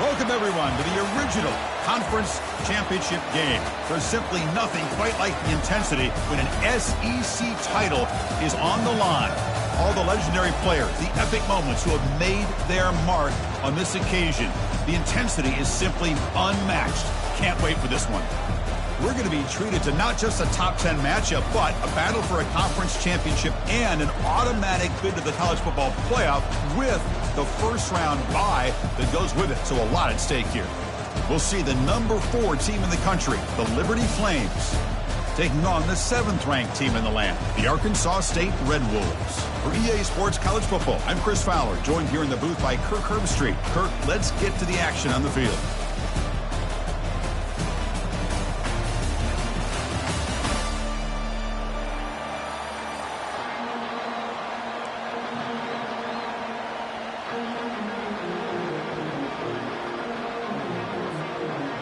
Welcome, everyone, to the original conference championship game. There's simply nothing quite like the intensity when an SEC title is on the line. All the legendary players, the epic moments who have made their mark on this occasion. The intensity is simply unmatched. Can't wait for this one. We're going to be treated to not just a top 10 matchup, but a battle for a conference championship and an automatic bid to the college football playoff with the first round bye that goes with it. So a lot at stake here. We'll see the number 4 team in the country, the Liberty Flames, taking on the 7th-ranked team in the land, the Arkansas State Red Wolves. For EA Sports College Football, I'm Chris Fowler, joined here in the booth by Kirk Herbstreit. Kirk, let's get to the action on the field.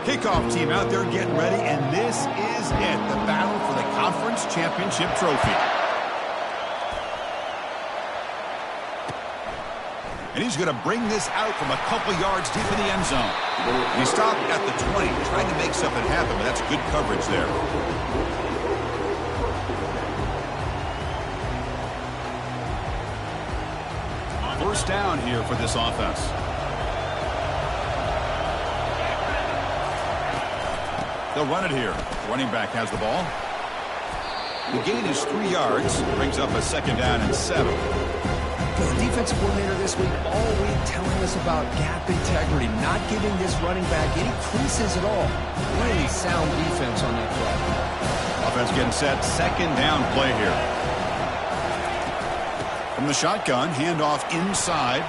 Kickoff team out there getting ready, and this is it, the battle for the conference championship trophy. And he's going to bring this out from a couple yards deep in the end zone. He stopped at the 20, trying to make something happen, but that's good coverage there. First down here for this offense. They'll run it here. Running back has the ball. The gain is 3 yards. Brings up a second down and 7. The defensive coordinator this week all week telling us about gap integrity, not giving this running back any creases at all. Really sound defense on that play. Offense getting set. Second down play here. From the shotgun, handoff inside.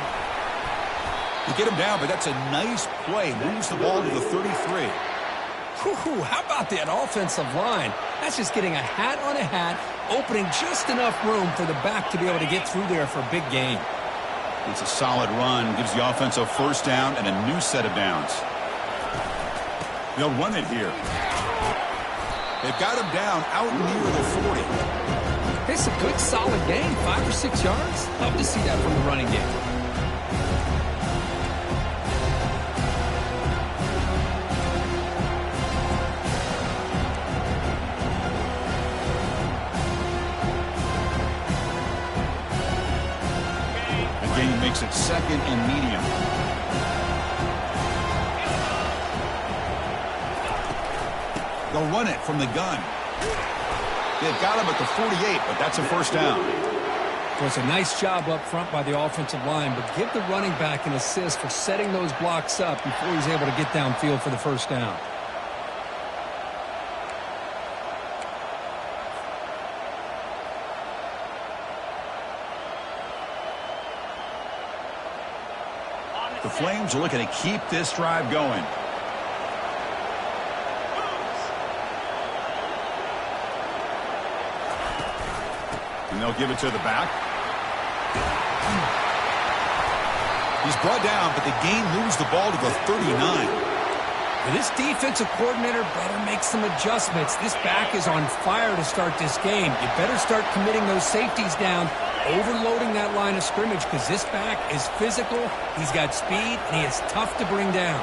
You get him down, but that's a nice play. Moves the ball to the 33. Whew, how about that offensive line? That's just getting a hat on a hat, opening just enough room for the back to be able to get through there for a big gain. It's a solid run. Gives the offense a first down and a new set of downs. They'll run it here. They've got him down out near the 40. It's a good, solid gain, 5 or 6 yards. Love to see that from the running game. Makes it second and medium. They'll run it from the gun. They've got him at the 48, but that's a first down. Well, it's a nice job up front by the offensive line, but give the running back an assist for setting those blocks up before he's able to get downfield for the first down. The Flames are looking to keep this drive going. And they'll give it to the back. He's brought down, but the gain moves the ball to the 39. This defensive coordinator better make some adjustments. This back is on fire to start this game. You better start committing those safeties down, overloading that line of scrimmage, because this back is physical, he's got speed, and he is tough to bring down.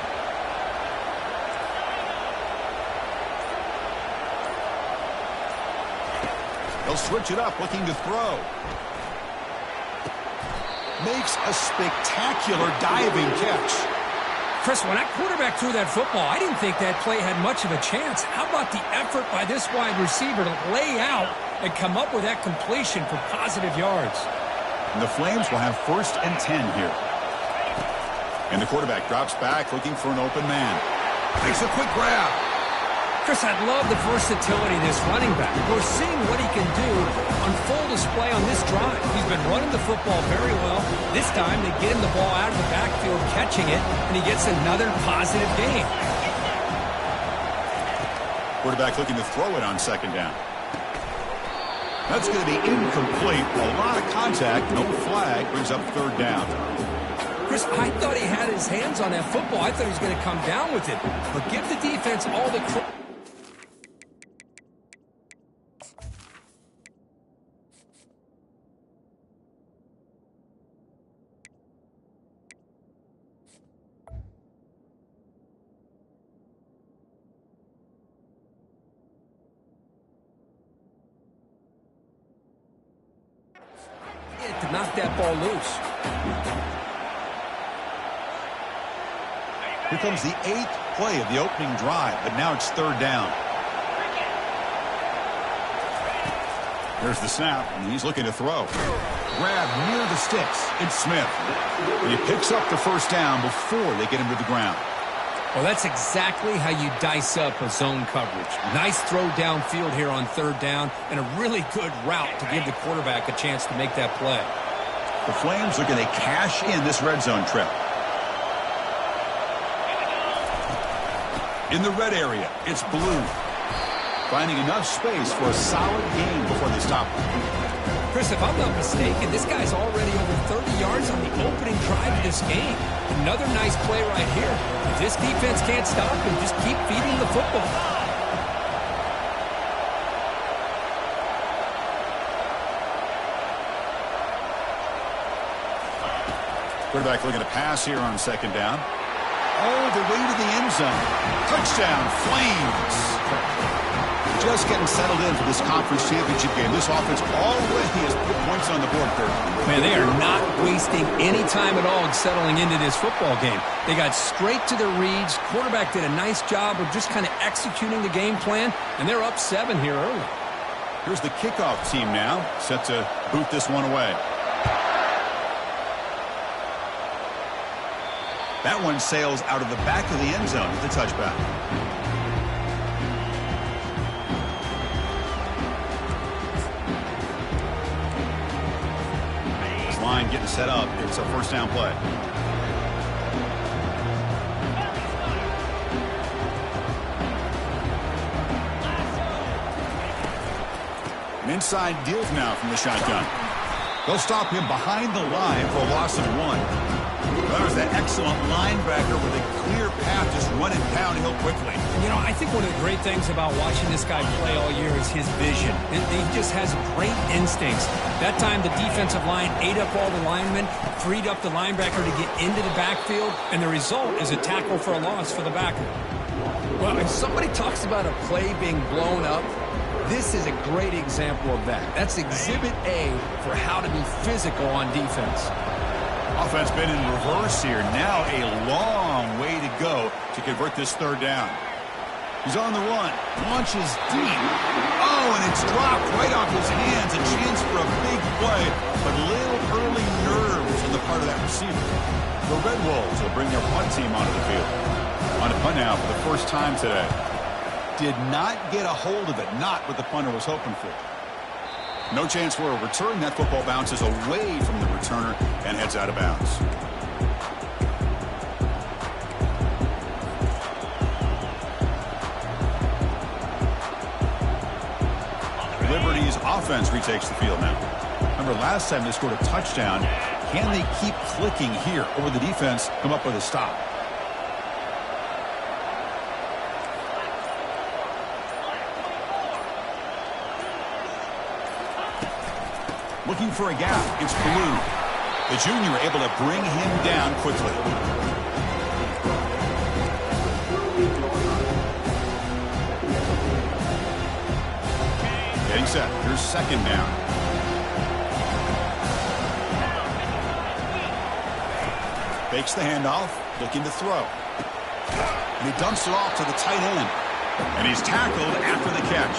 They'll switch it up, looking to throw. Makes a spectacular diving catch. Chris, when that quarterback threw that football, I didn't think that play had much of a chance. How about the effort by this wide receiver to lay out and come up with that completion for positive yards? And the Flames will have first and 10 here. And the quarterback drops back, looking for an open man. Makes a quick grab. Chris, I love the versatility of this running back. We're seeing what he can do on full display on this drive. He's been running the football very well. This time, they get him the ball out of the backfield, catching it, and he gets another positive gain. Quarterback looking to throw it on second down. That's going to be incomplete. A lot of contact, no flag, brings up third down. Chris, I thought he had his hands on that football. I thought he was going to come down with it. But give the defense all the credit. quarterback to knock that ball loose. Here comes the 8th play of the opening drive, but now it's 3rd down. There's the snap, and he's looking to throw. Grab near the sticks. It's Smith. And he picks up the 1st down before they get him to the ground. Well, that's exactly how you dice up a zone coverage. Nice throw downfield here on 3rd down, and a really good route to give the quarterback a chance to make that play. The Flames are going to cash in this red zone trip. In the red area, it's Blue. Finding enough space for a solid gain before they stop him. Chris, if I'm not mistaken, this guy's already over 30 yards on the opening drive of this game. Another nice play right here. If this defense can't stop him, just keep feeding the football. Quarterback looking to pass here on 2nd down. All the way to the end zone. Touchdown, Flames. Just getting settled in for this conference championship game. This offense already has put points on the board, Kurt. Man, they are not wasting any time at all in settling into this football game. They got straight to their reads. Quarterback did a nice job of just kind of executing the game plan, and they're up 7 here early. Here's the kickoff team now, set to boot this one away. That one sails out of the back of the end zone with the touchback. Line getting set up. It's a 1st down play. An inside deal now from the shotgun. They'll stop him behind the line for a loss of 1. There's that excellent linebacker with a clear path just running downhill quickly. You know, I think one of the great things about watching this guy play all year is his vision. He just has great instincts. That time the defensive line ate up all the linemen, freed up the linebacker to get into the backfield, and the result is a tackle for a loss for the backer. Well, if somebody talks about a play being blown up, this is a great example of that. That's Exhibit A for how to be physical on defense. Offense been in reverse here. Now a long way to go to convert this 3rd down. He's on the run. Launches deep. Oh, and it's dropped right off his hands. A chance for a big play, but little early nerves on the part of that receiver. The Red Wolves will bring their punt team onto the field. On a punt now for the 1st time today. Did not get a hold of it. Not what the punter was hoping for. No chance for a return. That football bounces away from the returner and heads out of bounds. Liberty's offense retakes the field now. Remember last time they scored a touchdown. Can they keep clicking here? Or will the defense come up with a stop? Looking for a gap. It's Blue. The junior able to bring him down quickly. Getting set. Here's 2nd down. Fakes the handoff. Looking to throw. And he dumps it off to the tight end. And he's tackled after the catch.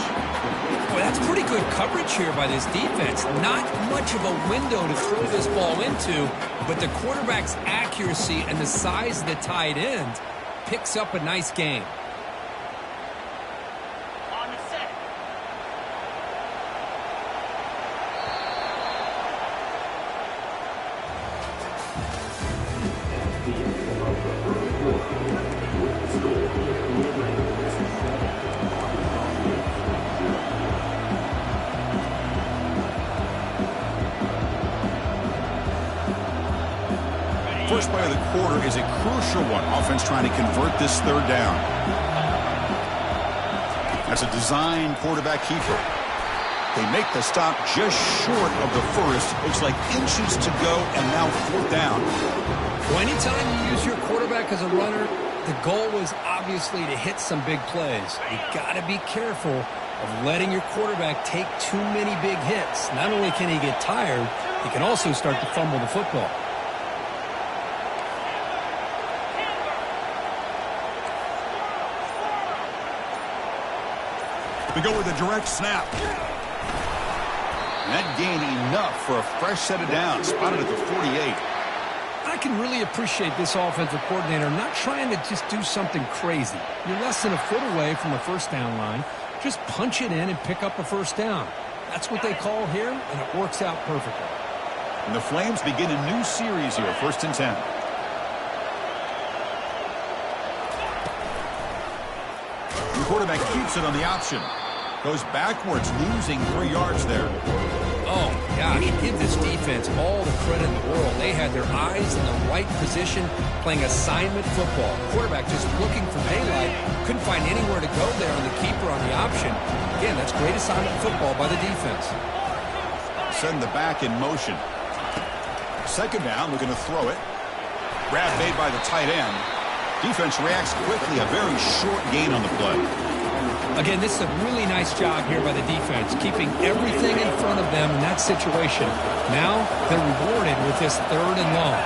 Well, that's pretty good coverage here by this defense. Not much of a window to throw this ball into, but the quarterback's accuracy and the size of the tight end picks up a nice gain. On the set. First play of the quarter is a crucial one. Offense trying to convert this 3rd down. That's a design quarterback keeper. They make the stop just short of the 1st. Looks like inches to go, and now 4th down. Well, anytime you use your quarterback as a runner, the goal is obviously to hit some big plays. You got to be careful of letting your quarterback take too many big hits. Not only can he get tired, he can also start to fumble the football. We go with a direct snap. And that gained enough for a fresh set of downs, spotted at the 48. I can really appreciate this offensive coordinator not trying to just do something crazy. You're less than a foot away from the first down line. Just punch it in and pick up a first down. That's what they call here, and it works out perfectly. And the Flames begin a new series here, 1st and 10. The quarterback keeps it on the option. Goes backwards, losing 3 yards there. Oh, gosh, give this defense all the credit in the world. They had their eyes in the right position, playing assignment football. Quarterback just looking for daylight. Couldn't find anywhere to go there on the keeper on the option. Again, that's great assignment football by the defense. Send the back in motion. 2nd down, looking to throw it. Grab made by the tight end. Defense reacts quickly, a very short gain on the play. Again, this is a really nice job here by the defense, keeping everything in front of them in that situation. Now they're rewarded with this 3rd and long.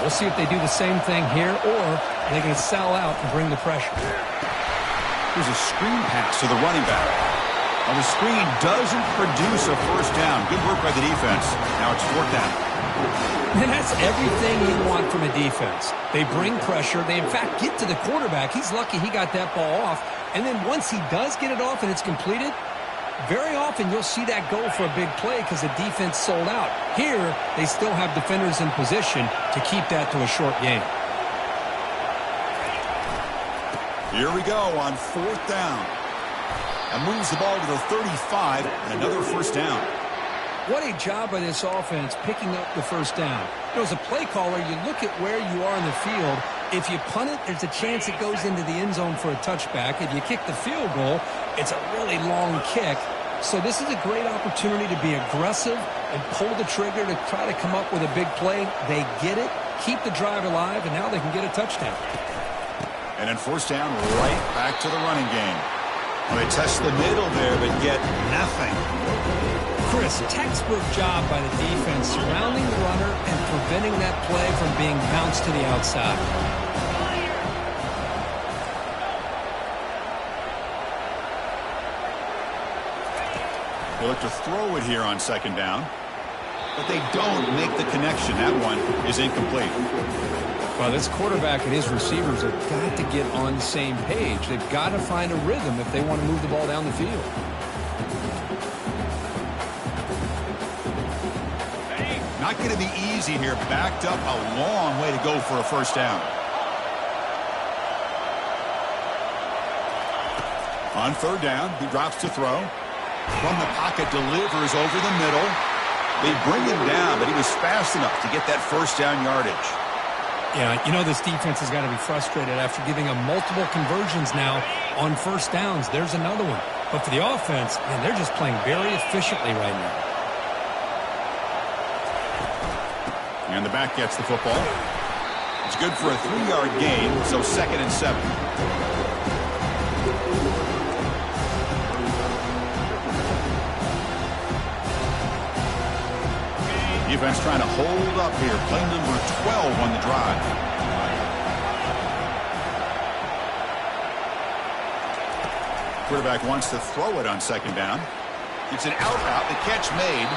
We'll see if they do the same thing here, or are they going to sell out and bring the pressure. Here's a screen pass to the running back. Well, the screen doesn't produce a first down. Good work by the defense. Now it's 4th down. And that's everything you want from a defense. They bring pressure. They, in fact, get to the quarterback. He's lucky he got that ball off. And then once he does get it off and it's completed, very often you'll see that go for a big play because the defense sold out. Here, they still have defenders in position to keep that to a short game. Here we go on 4th down. And moves the ball to the 35 and another first down. What a job by this offense picking up the first down. You know, as a play caller, you look at where you are in the field. If you punt it, there's a chance it goes into the end zone for a touchback. If you kick the field goal, it's a really long kick. So this is a great opportunity to be aggressive and pull the trigger to try to come up with a big play. They get it, keep the drive alive, and now they can get a touchdown. And then 1st down, right back to the running game. Well, they test the middle there, but get nothing. Chris, textbook job by the defense surrounding the runner and preventing that play from being bounced to the outside. They look to throw it here on 2nd down, but they don't make the connection. That one is incomplete. Well, this quarterback and his receivers have got to get on the same page. They've got to find a rhythm if they want to move the ball down the field. Not going to be easy here. Backed up a long way to go for a first down. On 3rd down, he drops to throw. From the pocket, delivers over the middle. They bring him down, but he was fast enough to get that first down yardage. Yeah, you know this defense has got to be frustrated after giving them multiple conversions now on first downs. There's another one. But for the offense, man, they're just playing very efficiently right now. And the back gets the football. It's good for a 3-yard gain, so 2nd and 7. Defense trying to hold up here. Play number 12 on the drive. Quarterback wants to throw it on 2nd down. It's an out route. The catch made.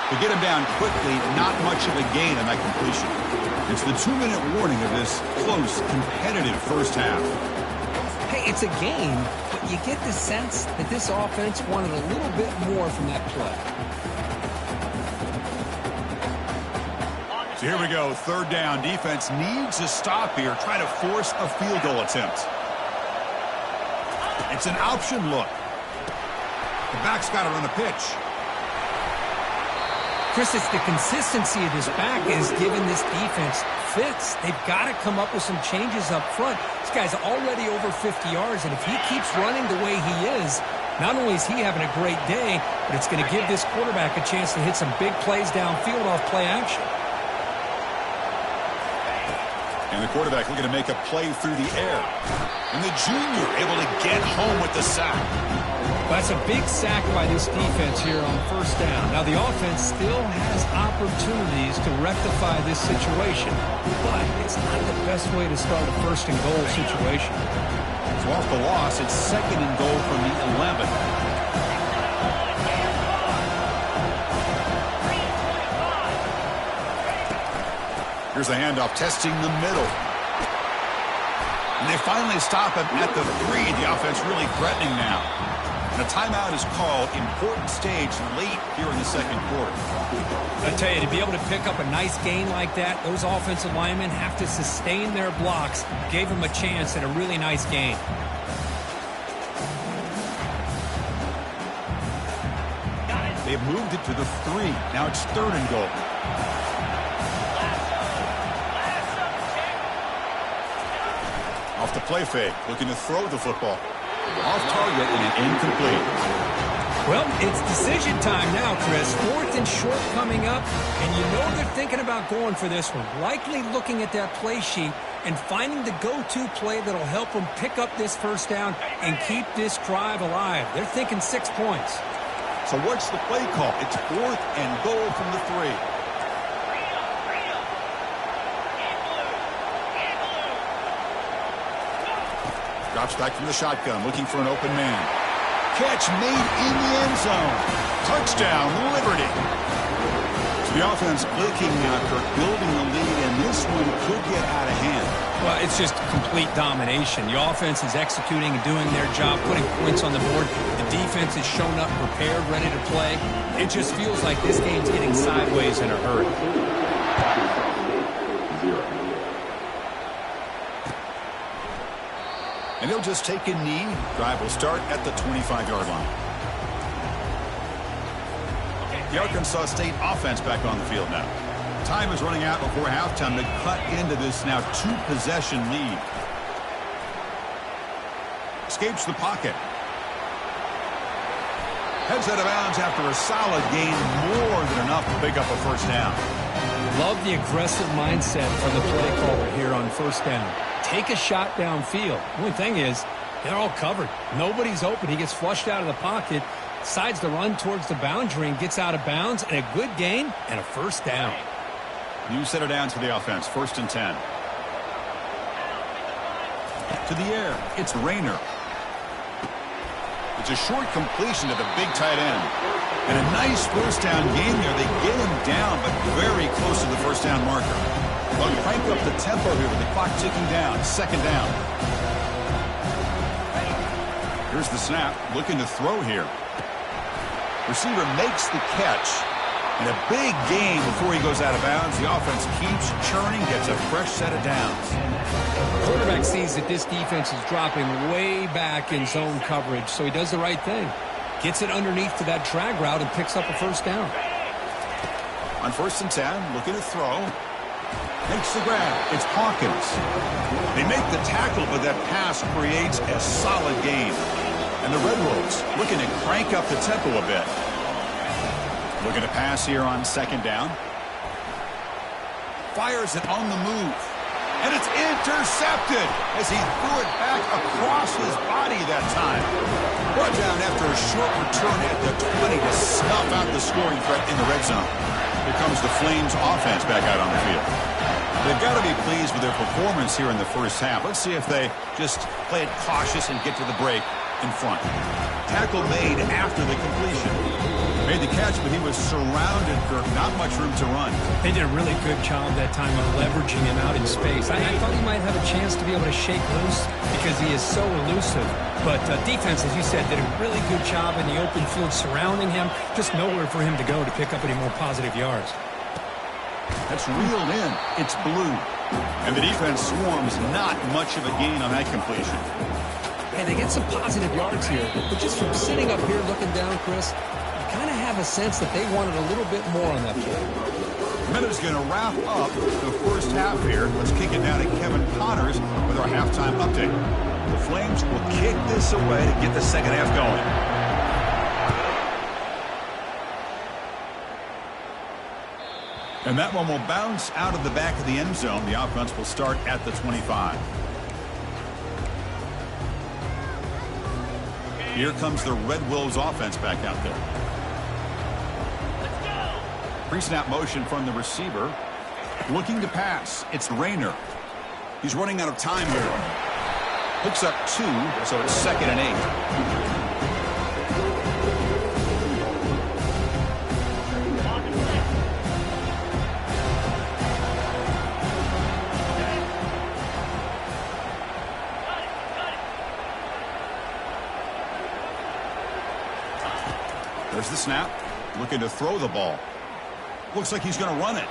To get him down quickly, not much of a gain on that completion. It's the 2-minute warning of this close, competitive first half. Hey, it's a game, but you get the sense that this offense wanted a little bit more from that play. So here we go, 3rd down. Defense needs a stop here, trying to force a field goal attempt. It's an option look. The back's got it on the pitch. Chris, it's the consistency of this back is giving this defense fits. They've got to come up with some changes up front. This guy's already over 50 yards, and if he keeps running the way he is, not only is he having a great day, but it's going to give this quarterback a chance to hit some big plays downfield off play action. And the quarterback looking to make a play through the air. And the junior able to get home with the sack. That's a big sack by this defense here on first down. Now, the offense still has opportunities to rectify this situation, but it's not the best way to start a first and goal situation. So off the loss, it's second and goal from the 11. Here's the handoff, testing the middle. And they finally stop him at the 3. The offense really threatening now. And a timeout is called. Important stage late here in the second quarter. I tell you, to be able to pick up a nice gain like that, those offensive linemen have to sustain their blocks. Gave them a chance at a really nice gain. They've moved it to the 3. Now it's third and goal. Off the play fake, looking to throw the football. Off target and incomplete. Well, it's decision time now, Chris. Fourth and short coming up, and you know they're thinking about going for this one. Likely looking at that play sheet and finding the go-to play that'll help them pick up this first down and keep this drive alive. They're thinking 6 points. So what's the play call? It's fourth and goal from the 3. Drops back from the shotgun, looking for an open man. Catch made in the end zone. Touchdown, Liberty. So the offense blinking now, Kirk, building the lead, and this one could get out of hand. Well, it's just complete domination. The offense is executing and doing their job, putting points on the board. The defense has shown up prepared, ready to play. It just feels like this game's getting sideways in a hurry. And they'll just take a knee. Drive will start at the 25-yard line. The Arkansas State offense back on the field now. Time is running out before halftime to cut into this now 2-possession lead. Escapes the pocket. Heads out of bounds after a solid gain, more than enough to pick up a first down. Love the aggressive mindset from the play caller here on first down. Take a shot downfield. The only thing is, they're all covered. Nobody's open. He gets flushed out of the pocket, decides to run towards the boundary and gets out of bounds, and a good gain and a first down. New set of downs for the offense. First and 10. To the air. It's Rayner. It's a short completion to the big tight end. And a nice first down gain there. They get him down, but very close to the first down marker. They'll crank up the tempo here with the clock ticking down. Second down. Here's the snap. Looking to throw here. Receiver makes the catch. And a big gain before he goes out of bounds. The offense keeps churning, gets a fresh set of downs. The quarterback sees that this defense is dropping way back in zone coverage, so he does the right thing. Gets it underneath to that drag route and picks up a first down. On first and 10, looking to throw. Makes the grab. It's Hawkins. They make the tackle, but that pass creates a solid gain. And the Red Wolves looking to crank up the tempo a bit. Looking to pass here on second down. Fires it on the move. And it's intercepted as he threw it back across his body that time. Brought down after a short return at the 20 to snuff out the scoring threat in the red zone. Here comes the Flames offense back out on the field. They've got to be pleased with their performance here in the first half. Let's see if they just play it cautious and get to the break in front. Tackle made after the completion. Made the catch, but he was surrounded, Kirk. Not much room to run. They did a really good job that time of leveraging him out in space. I thought he might have a chance to be able to shake loose because he is so elusive. But defense, as you said, did a really good job in the open field surrounding him. Just nowhere for him to go to pick up any more positive yards. That's reeled in. It's blue. And the defense swarms. Not much of a gain on that completion. Hey, they get some positive yards here. But just from sitting up here looking down, Chris, you kind of have a sense that they wanted a little bit more on that play. Minute's going to wrap up the first half here. Let's kick it down to Kevin Connors with our halftime update. The Flames will kick this away to get the second half going. And that one will bounce out of the back of the end zone. The offense will start at the 25. Here comes the Red Wolves offense back out there. Pre-snap motion from the receiver. Looking to pass. It's Rayner. He's running out of time here. Picks up 2, so it's 2nd and 8. There's the snap. Looking to throw the ball. Looks like he's going to run it.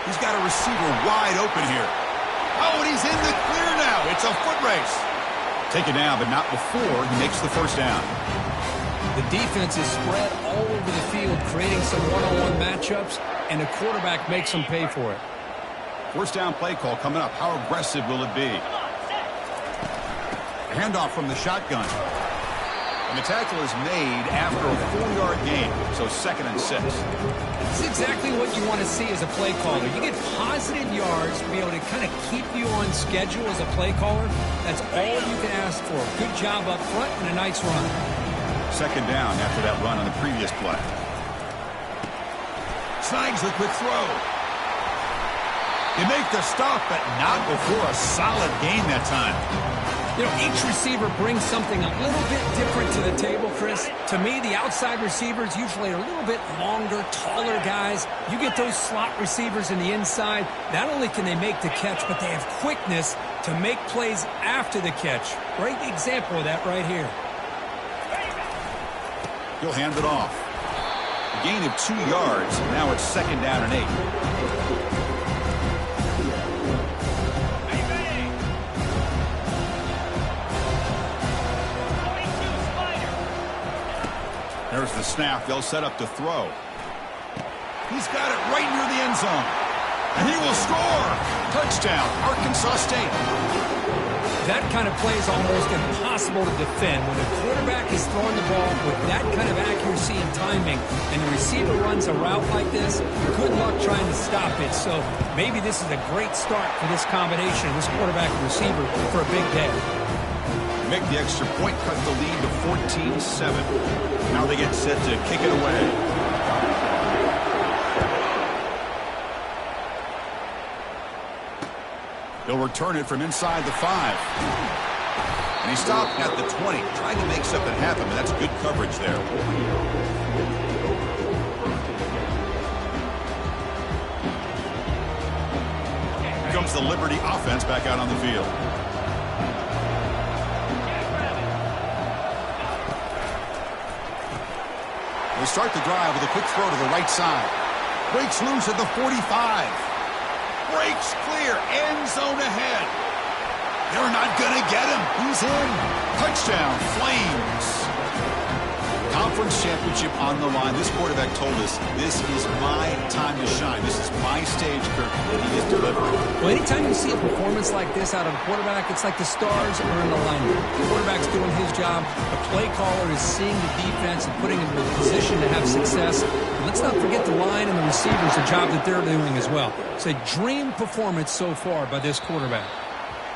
He's got a receiver wide open here. Oh, and he's in the clear now. It's a foot race. Take it down, but not before he makes the first down. The defense is spread all over the field, creating some one-on-one matchups, and the quarterback makes them pay for it. First down play call coming up. How aggressive will it be? Handoff from the shotgun. And the tackle is made after a 4-yard gain, so 2nd and 6. It's exactly what you want to see as a play caller. You get positive yards to be able to kind of keep you on schedule as a play caller. That's all you can ask for. Good job up front and a nice run. 2nd down after that run on the previous play. Snags a quick throw. You make the stop, but not before a solid gain that time. You know, each receiver brings something a little bit different to the table, Chris. To me, the outside receivers usually are a little bit longer, taller guys. You get those slot receivers in the inside, not only can they make the catch, but they have quickness to make plays after the catch. Great example of that right here. He'll hand it off. A gain of 2 yards. Now it's 2nd down and 8. There's the snap. They'll set up to throw. He's got it right near the end zone. And he will score. Touchdown, Arkansas State. That kind of play is almost impossible to defend. When the quarterback is throwing the ball with that kind of accuracy and timing, and the receiver runs a route like this, good luck trying to stop it. So maybe this is a great start for this combination, this quarterback and receiver, for a big day. Make the extra point, cut the lead to 14-7. Now they get set to kick it away. He'll return it from inside the 5. And he stopped at the 20, trying to make something happen, but that's good coverage there. Here comes the Liberty offense back out on the field. They start the drive with a quick throw to the right side. Breaks loose at the 45. Breaks clear. End zone ahead. They're not going to get him. He's in. Touchdown, Flames. Conference championship on the line. This quarterback told us, this is my time to shine. This is my stage, Kirk, that he is delivering. Well, anytime you see a performance like this out of a quarterback, it's like the stars are in alignment. The quarterback's doing his job. The play caller is seeing the defense and putting him in a position to have success. And let's not forget the line and the receivers, the job that they're doing as well. It's a dream performance so far by this quarterback.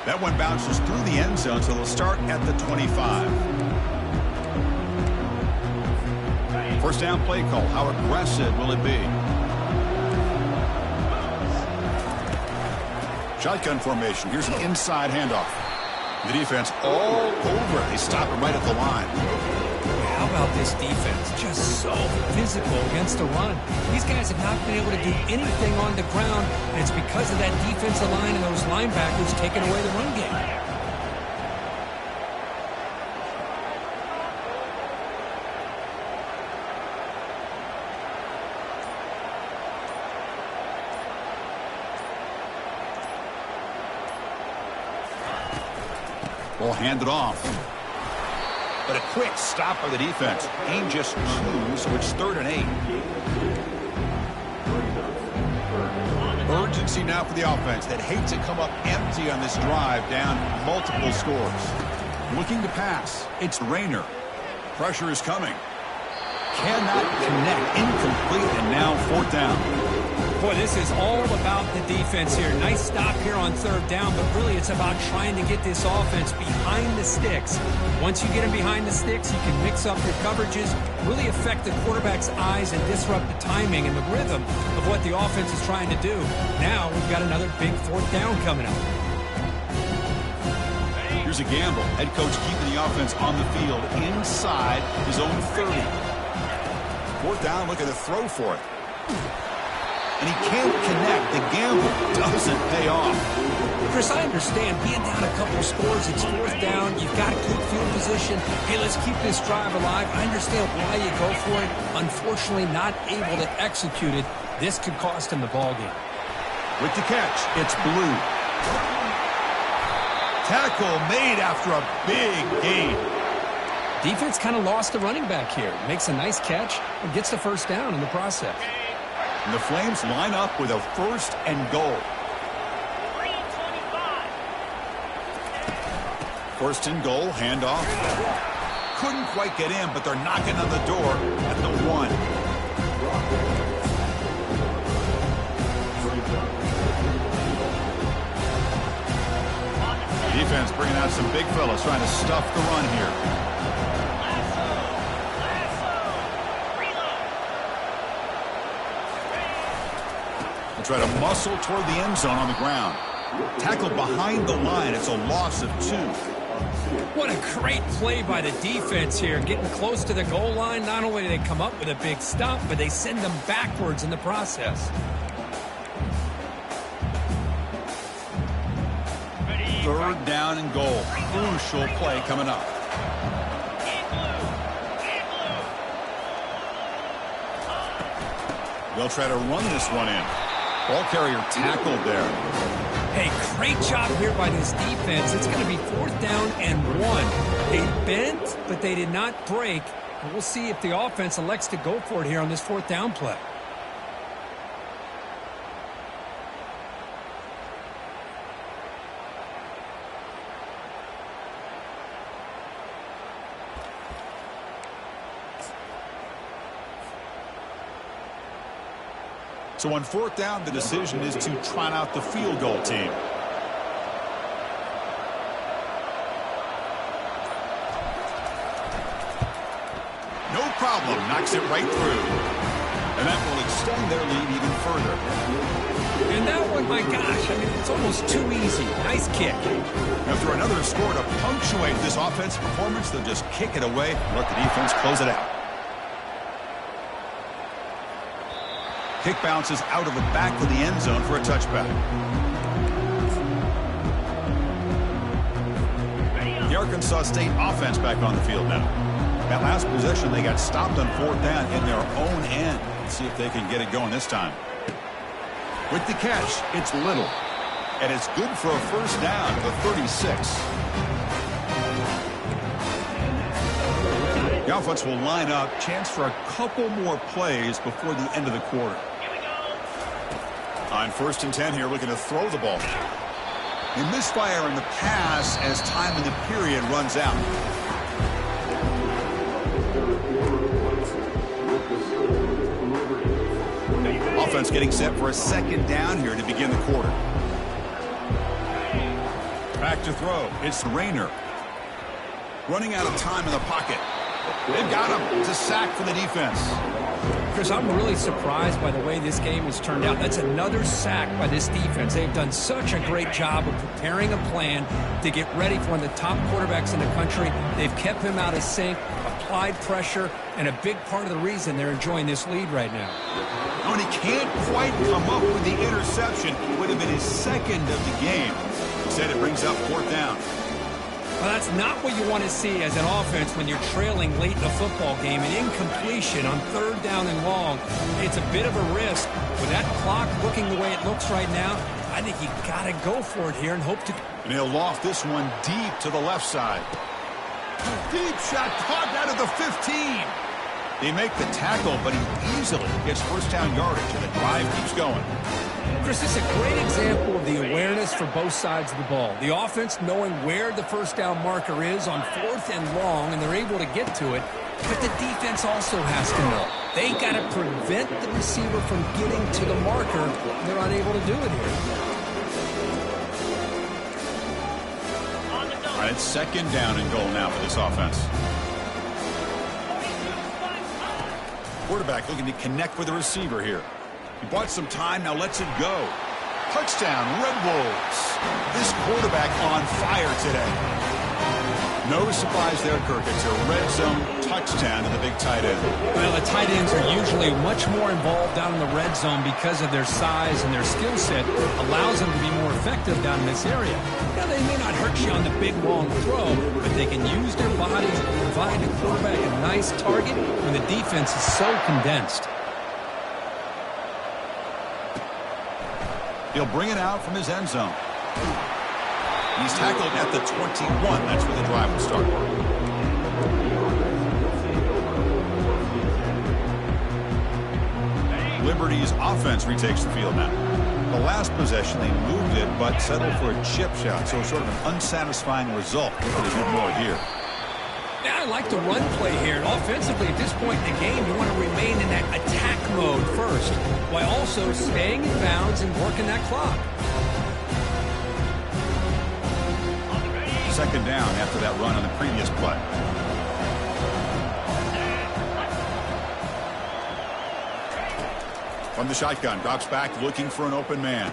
That one bounces through the end zone, so they'll start at the 25. First down play call. How aggressive will it be? Shotgun formation. Here's an inside handoff. The defense all over it. They stop him right at the line. How about this defense? Just so physical against the run. These guys have not been able to do anything on the ground, and it's because of that defensive line and those linebackers taking away the run game. Ball handed off. But a quick stop by the defense. Gain just 2, so it's 3rd and 8. Urgency now for the offense that hates to come up empty on this drive, down multiple scores. Looking to pass. It's Rayner. Pressure is coming. Cannot connect. Incomplete, and now 4th down. Boy, this is all about the defense here. Nice stop here on third down, but really it's about trying to get this offense behind the sticks. Once you get them behind the sticks, you can mix up your coverages, really affect the quarterback's eyes and disrupt the timing and the rhythm of what the offense is trying to do. Now we've got another big fourth down coming up. Here's a gamble. Head coach keeping the offense on the field inside his own 30. Fourth down, looking to throw for it. And he can't connect. The gamble doesn't pay off. Chris, I understand being down a couple scores, it's fourth down, you've got to keep field position. Hey, let's keep this drive alive. I understand why you go for it. Unfortunately, not able to execute it. This could cost him the ball game. With the catch, it's Blue. Tackle made after a big gain. Defense kind of lost the running back here. Makes a nice catch and gets the first down in the process. And the Flames line up with a first and goal. First and goal, handoff. Couldn't quite get in, but they're knocking on the door at the 1. Defense bringing out some big fellas trying to stuff the run here. Try to muscle toward the end zone on the ground. Tackle behind the line. It's a loss of 2. What a great play by the defense here. Getting close to the goal line. Not only do they come up with a big stop, but they send them backwards in the process. Third down and goal. Crucial play coming up. They'll try to run this one in. Ball carrier tackled there. Hey, great job here by this defense. It's going to be fourth down and 1. They bent, but they did not break. And we'll see if the offense elects to go for it here on this fourth down play. So on fourth down, the decision is to trot out the field goal team. No problem. Knocks it right through. And that will extend their lead even further. And that one, my gosh, I mean, it's almost too easy. Nice kick. After another score to punctuate this offensive performance, they'll just kick it away and let the defense close it out. Kick bounces out of the back of the end zone for a touchback. The Arkansas State offense back on the field now. That last possession, they got stopped on fourth down in their own end. Let's see if they can get it going this time. With the catch, it's Little. And it's good for a first down to the 36. The offense will line up. Chance for a couple more plays before the end of the quarter. On first and 10 here, looking to throw the ball. They misfire in the pass as time in the period runs out. Offense getting set for a second down here to begin the quarter. Back to throw. It's Rayner. Running out of time in the pocket. They've got him. It's a sack for the defense. Chris, I'm really surprised by the way this game has turned out. That's another sack by this defense. They've done such a great job of preparing a plan to get ready for one of the top quarterbacks in the country. They've kept him out of sync, applied pressure, and a big part of the reason they're enjoying this lead right now. When he can't quite come up with the interception, it would have been his second of the game. Instead, it brings up fourth down. Well, that's not what you want to see as an offense when you're trailing late in a football game. An incompletion on third down and long. It's a bit of a risk. With that clock looking the way it looks right now, I think you got to go for it here and hope to... And he'll loft this one deep to the left side. Deep shot caught out of the 15. They make the tackle, but he easily gets first down yardage, and the drive keeps going. Chris, this is a great example of the awareness for both sides of the ball. The offense knowing where the first down marker is on fourth and long, and they're able to get to it. But the defense also has to know. They got to prevent the receiver from getting to the marker. They're not able to do it here. All right, it's second down and goal now for this offense. Quarterback looking to connect with the receiver here. He bought some time, now lets it go. Touchdown, Red Wolves. This quarterback on fire today. No surprise there, Kirk. It's a red zone touchdown to the big tight end. Well, the tight ends are usually much more involved down in the red zone because of their size and their skill set allows them to be more effective down in this area. Now, they may not hurt you on the big, long throw, but they can use their bodies to provide the quarterback a nice target when the defense is so condensed. He'll bring it out from his end zone. He's tackled at the 21. That's where the drive will start. Liberty's offense retakes the field now. The last possession, they moved it, but settled for a chip shot, so sort of an unsatisfying result. They did more here. Yeah, I like the run play here. And offensively, at this point in the game, you want to remain in that attack mode first, while also staying in bounds and working that clock. Second down after that run on the previous play. From the shotgun, drops back looking for an open man.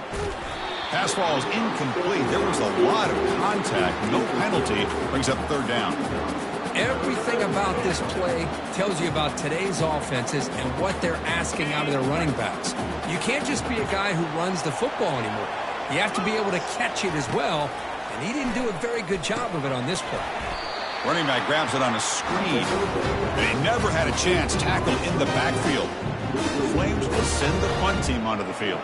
Pass falls incomplete. There was a lot of contact. No penalty. Brings up third down. Everything about this play tells you about today's offenses and what they're asking out of their running backs. You can't just be a guy who runs the football anymore. You have to be able to catch it as well. And he didn't do a very good job of it on this play. Running back grabs it on a screen. And he never had a chance. Tackled in the backfield. The Flames will send the punt team onto the field.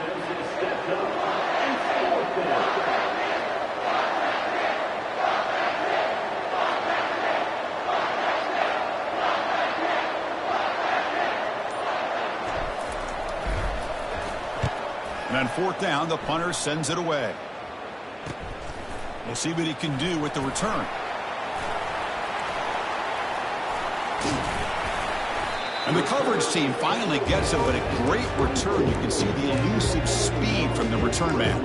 And on fourth down, the punter sends it away. We'll see what he can do with the return. And the coverage team finally gets him, but a great return. You can see the elusive speed from the return man.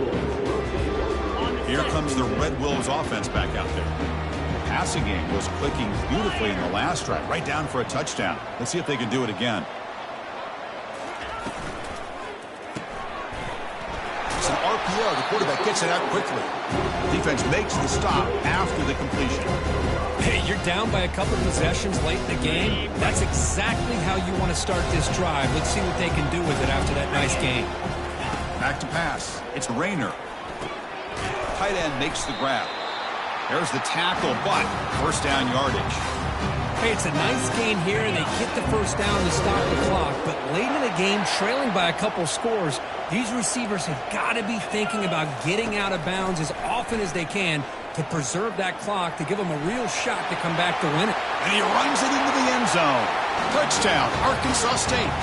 Here comes the Red Wolves offense back out there. The passing game was clicking beautifully in the last drive, right down for a touchdown. Let's see if they can do it again. It's an RPO. The quarterback gets it out quickly. The defense makes the stop after the completion. Hey, you're down by a couple possessions late in the game. That's exactly how you want to start this drive. Let's see what they can do with it after that nice game. Back to pass. It's Rayner. Tight end makes the grab. There's the tackle, but first down yardage. Hey, it's a nice gain here, and they get the first down to stop the clock. But late in the game, trailing by a couple scores, these receivers have got to be thinking about getting out of bounds as often as they can to preserve that clock, to give them a real shot to come back to win it. And he runs it into the end zone. Touchdown, Arkansas State.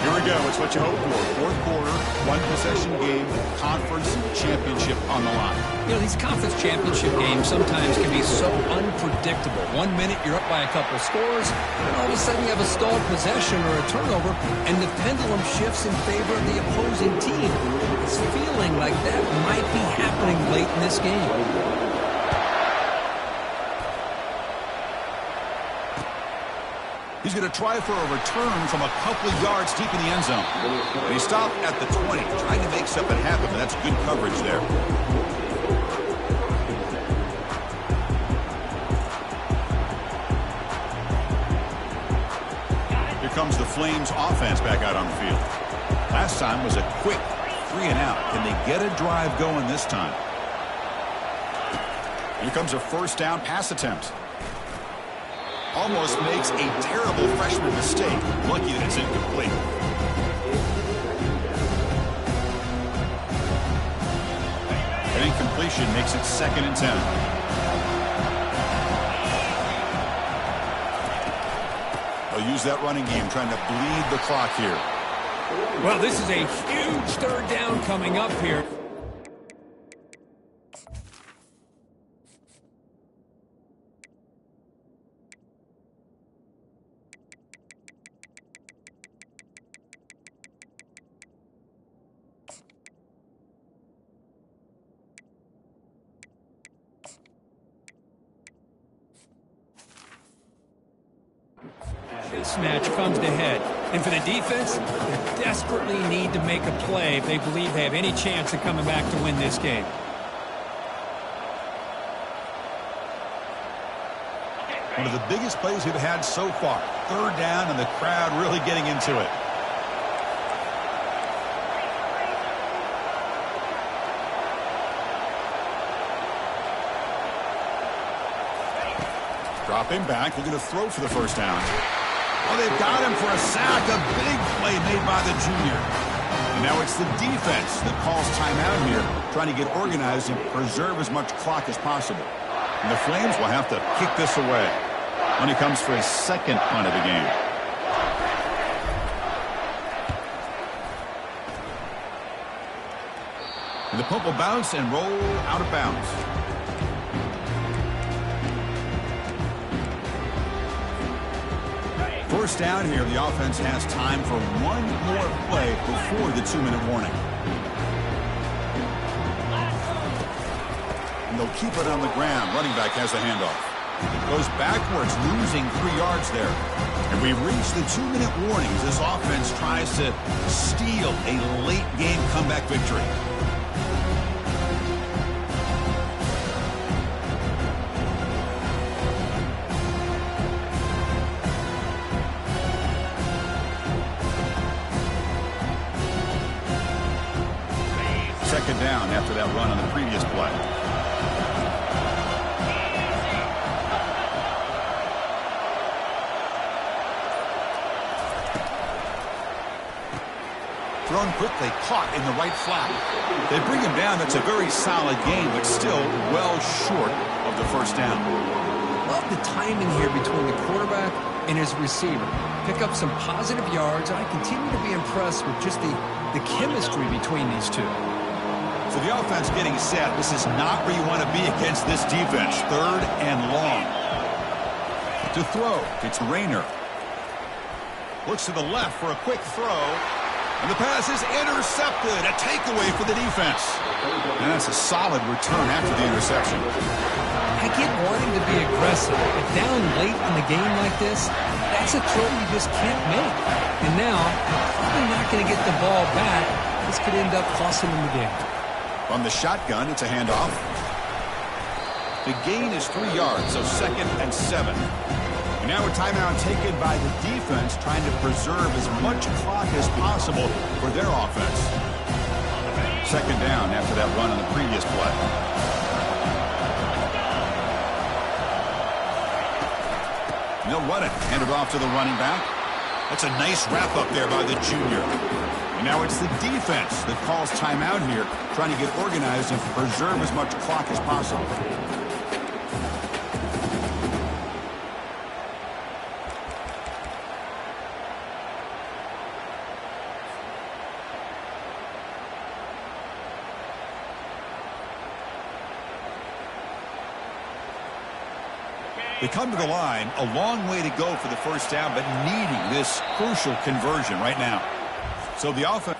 Here we go. It's what you hope for. Fourth quarter, one-possession game, conference championship on the line. You know, these conference championship games sometimes can be so unpredictable. 1 minute you're up by a couple scores, and all of a sudden you have a stalled possession or a turnover, and the pendulum shifts in favor of the opposing team. It's feeling like that might be happening late in this game. He's going to try for a return from a couple of yards deep in the end zone. And he stopped at the 20, trying to make something happen, but that's good coverage there. Here comes the Flames offense back out on the field. Last time was a quick 3 and out. Can they get a drive going this time? Here comes a first down pass attempt. Almost makes a terrible freshman mistake. Lucky that it's incomplete. An incompletion makes it 2nd and 10. They'll use that running game, trying to bleed the clock here. Well, this is a huge third down coming up here. this match comes to head. And for the defense, they desperately need to make a play if they believe they have any chance of coming back to win this game. One of the biggest plays we've had so far. Third down, and the crowd really getting into it. Dropping back, looking to throw for the first down. Oh, they've got him for a sack. A big play made by the junior. And now it's the defense that calls timeout here, trying to get organized and preserve as much clock as possible. And the Flames will have to kick this away when he comes for his second punt of the game. And the punt will bounce and roll out of bounds. First down here, the offense has time for one more play before the 2-minute warning. And they'll keep it on the ground. Running back has the handoff. Goes backwards, losing 3 yards there. And we've reached the 2-minute warning as this offense tries to steal a late-game comeback victory. Second down after that run on the previous play. Thrown quickly, caught in the right flat. They bring him down. That's a very solid game, but still well short of the first down. Love the timing here between the quarterback and his receiver. Pick up some positive yards, and I continue to be impressed with just the chemistry between these two. So the offense getting set. This is not where you want to be against this defense. Third and long. To throw, it's Rayner. Looks to the left for a quick throw. And the pass is intercepted. A takeaway for the defense. And that's a solid return after the interception. I get wanting to be aggressive, but down late in the game like this, that's a throw you just can't make. And now, you're probably not going to get the ball back. This could end up costing them the game. On the shotgun, it's a handoff. The gain is 3 yards, so 2nd and 7. And now a timeout taken by the defense, trying to preserve as much clock as possible for their offense. Second down after that run on the previous play. And they'll run it. Hand it off to the running back. That's a nice wrap up there by the junior. And now it's the defense that calls timeout here, trying to get organized and preserve as much clock as possible. They come to the line, a long way to go for the first down, but needing this crucial conversion right now. So the offense.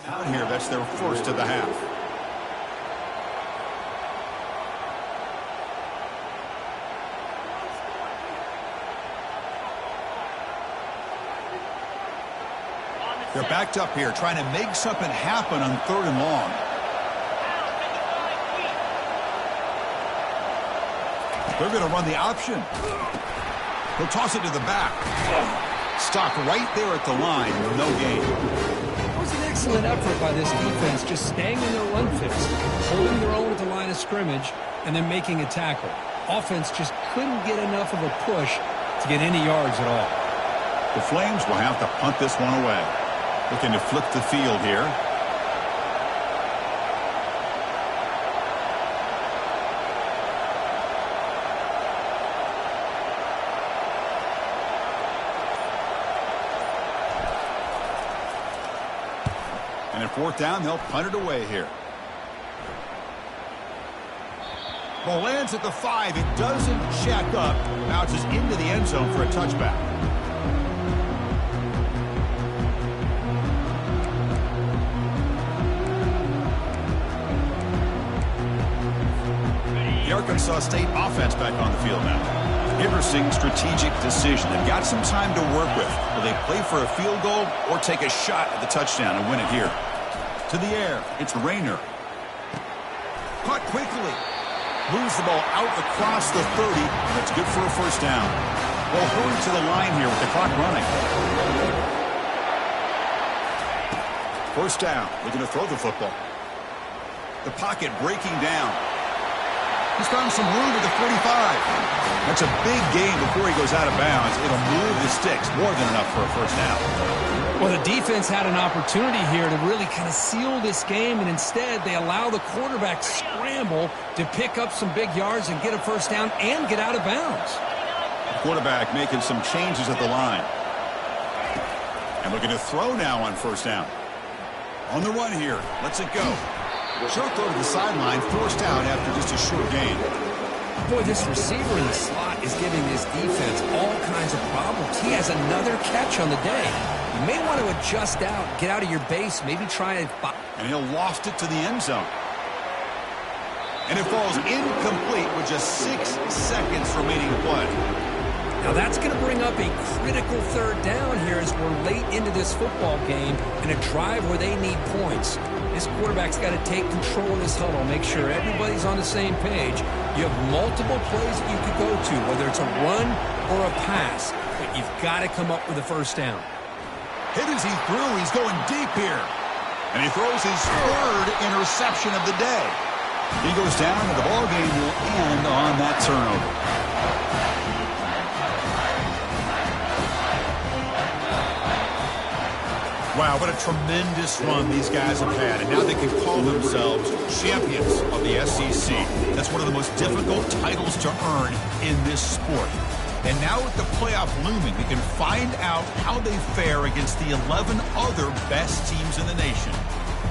Out here, that's their first of the half. They're backed up here, trying to make something happen on 3rd and long. They're going to run the option. He'll toss it to the back. Stopped right there at the line. No gain. It was an excellent effort by this defense, just staying in their run fix, holding their own at the line of scrimmage, and then making a tackle. Offense just couldn't get enough of a push to get any yards at all. The Flames will have to punt this one away. Looking to flip the field here. And at 4th down, they'll punt it away here. Ball lands at the 5. It doesn't check up. Bounces into the end zone for a touchback. The Arkansas State offense back on the field now. Interesting strategic decision. They've got some time to work with. Will they play for a field goal or take a shot at the touchdown and win it here? To the air, it's Rayner. Caught quickly. Moves the ball out across the 30. That's good for a first down. Well, hurry to the line here with the clock running. First down. Looking to throw the football. The pocket breaking down. He's found some room at the 45. That's a big gain before he goes out of bounds. It'll move the sticks. More than enough for a first down. Well, the defense had an opportunity here to really kind of seal this game, and instead they allow the quarterback scramble to pick up some big yards and get a first down and get out of bounds. The quarterback making some changes at the line. And looking to throw now on first down. On the run here. Lets it go. Short throw to the sideline, forced out after just a short gain. Boy, this receiver in the slot is giving this defense all kinds of problems. He has another catch on the day. You may want to adjust out, get out of your base, maybe try it. And he'll loft it to the end zone. And it falls incomplete with just 6 seconds remaining to play. Now that's going to bring up a critical third down here as we're late into this football game in a drive where they need points. This quarterback's got to take control of this huddle, make sure everybody's on the same page. You have multiple plays that you could go to, whether it's a run or a pass, but you've got to come up with a first down. Hit as he threw. He's going deep here. And he throws his 3rd interception of the day. He goes down, and the ball game will end on that turnover. Wow, what a tremendous run these guys have had, and now they can call themselves champions of the SEC. That's one of the most difficult titles to earn in this sport. And now with the playoff looming, we can find out how they fare against the 11 other best teams in the nation.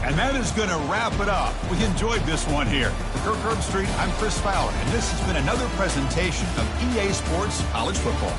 And that is going to wrap it up. We enjoyed this one here. For Kirk Herbstreit, I'm Chris Fowler, and this has been another presentation of EA Sports College Football.